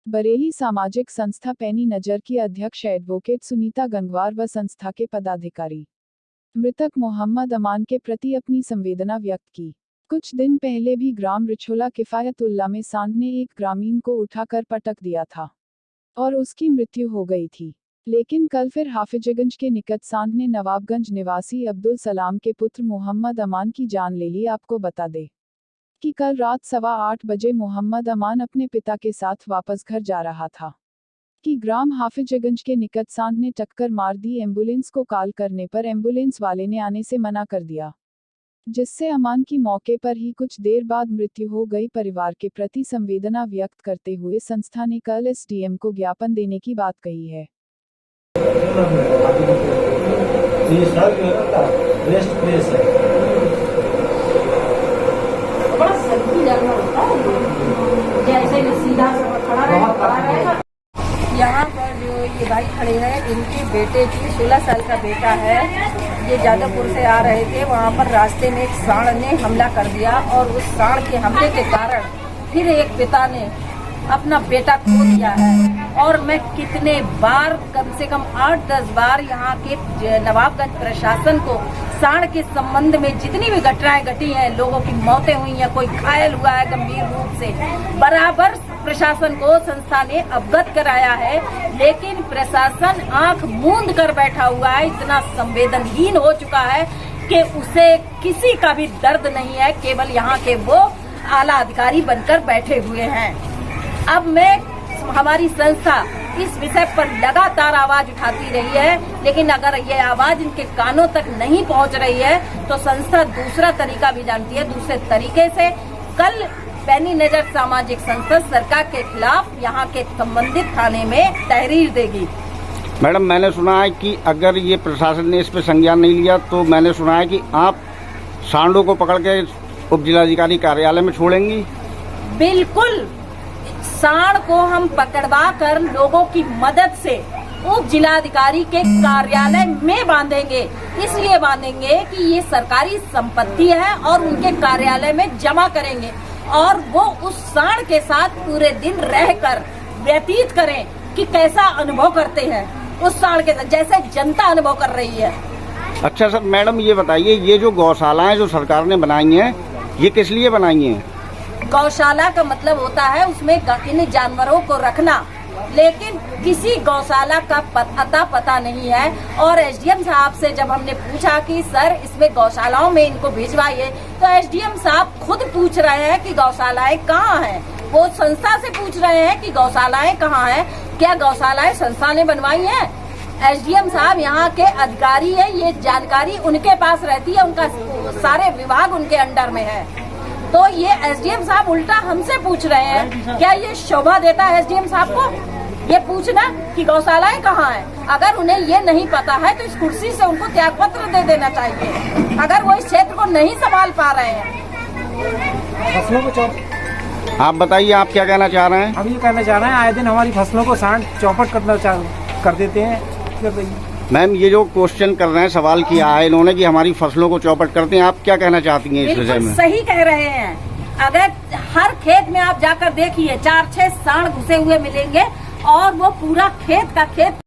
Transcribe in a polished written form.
बरेली सामाजिक संस्था पैनी नजर की अध्यक्ष एडवोकेट सुनीता गंगवार व संस्था के पदाधिकारी मृतक मोहम्मद अमान के प्रति अपनी संवेदना व्यक्त की। कुछ दिन पहले भी ग्राम रिछोला किफायतुल्ला में सांड ने एक ग्रामीण को उठाकर पटक दिया था और उसकी मृत्यु हो गई थी, लेकिन कल फिर हाफिजगंज के निकट सांड ने नवाबगंज निवासी अब्दुल सलाम के पुत्र मोहम्मद अमान की जान ले ली। आपको बता दें कि कल रात 8:15 बजे मोहम्मद अमान अपने पिता के साथ वापस घर जा रहा था कि ग्राम हाफिजगंज के निकट सांड ने टक्कर मार दी। एम्बुलेंस को कॉल करने पर एम्बुलेंस वाले ने आने से मना कर दिया, जिससे अमान की मौके पर ही कुछ देर बाद मृत्यु हो गई। परिवार के प्रति संवेदना व्यक्त करते हुए संस्था ने कल एसडीएम को ज्ञापन देने की बात कही है। यहाँ पर जो ये भाई खड़े हैं, इनके बेटे की 16 साल का बेटा है। ये जादवपुर से आ रहे थे, वहाँ पर रास्ते में एक सांड ने हमला कर दिया और उस सांड के हमले के कारण फिर एक पिता ने अपना बेटा खो दिया है। और मैं कितने बार, कम से कम 8-10 बार यहाँ के नवाबगंज प्रशासन को सांड के संबंध में जितनी भी घटनाएं घटी हैं, लोगों की मौतें हुई हैं, कोई घायल हुआ है गंभीर रूप से, बराबर प्रशासन को संस्था ने अवगत कराया है, लेकिन प्रशासन आंख मूंद कर बैठा हुआ है। इतना संवेदनहीन हो चुका है कि उसे किसी का भी दर्द नहीं है, केवल यहाँ के वो आला अधिकारी बनकर बैठे हुए हैं। अब हमारी संस्था इस विषय पर लगातार आवाज उठाती रही है, लेकिन अगर ये आवाज इनके कानों तक नहीं पहुंच रही है तो संस्था दूसरा तरीका भी जानती है। दूसरे तरीके से कल पैनी नजर सामाजिक संस्था सरकार के खिलाफ यहाँ के संबंधित थाने में तहरीर देगी। मैडम, मैंने सुना है कि अगर ये प्रशासन ने इस पर संज्ञान नहीं लिया तो मैंने सुना है कि आप सांडों को पकड़ के उप जिलाधिकारी कार्यालय में छोड़ेंगी। बिल्कुल, सांड को हम पकड़वा कर लोगों की मदद से उप जिलाधिकारी के कार्यालय में बांधेंगे। इसलिए बांधेंगे कि ये सरकारी संपत्ति है और उनके कार्यालय में जमा करेंगे और वो उस सांड के साथ पूरे दिन रहकर व्यतीत करें कि कैसा अनुभव करते हैं उस सांड के साथ, जैसे जनता अनुभव कर रही है। अच्छा सर, मैडम ये बताइए, ये जो गौशालाएं जो सरकार ने बनाई हैं, ये किस लिए बनाई हैं? गौशाला का मतलब होता है उसमें इन जानवरों को रखना, लेकिन किसी गौशाला का अता पता नहीं है। और एसडीएम साहब से जब हमने पूछा कि सर इसमें गौशालाओं में इनको भिजवाइए, तो एसडीएम साहब खुद पूछ रहे हैं कि गौशालाएं कहाँ हैं। वो संस्था से पूछ रहे हैं कि गौशालाएं कहाँ हैं, क्या गौशालाएं संस्था ने बनवाई हैं? एसडीएम साहब यहाँ के अधिकारी है, ये जानकारी उनके पास रहती है, उनका सारे विभाग उनके अंडर में है। तो ये एसडीएम साहब उल्टा हमसे पूछ रहे हैं, क्या ये शोभा देता है एसडीएम साहब को ये पूछना कि गौशालाएं कहाँ हैं? अगर उन्हें ये नहीं पता है तो इस कुर्सी से उनको त्यागपत्र दे देना चाहिए, अगर वो इस क्षेत्र को नहीं संभाल पा रहे हैं। फसलों को आप बताइए, आप क्या कहना चाह रहे हैं? हम ये कहना चाह रहे हैं, आए दिन हमारी फसलों को सांड चौपट कर देते हैं। मैम, ये जो क्वेश्चन कर रहे हैं, सवाल किया है इन्होंने कि हमारी फसलों को चौपट करते हैं, आप क्या कहना चाहती हैं इस विषय में? सही कह रहे हैं। अगर हर खेत में आप जाकर देखिए 4-6 सांड घुसे हुए मिलेंगे और वो पूरा खेत का खेत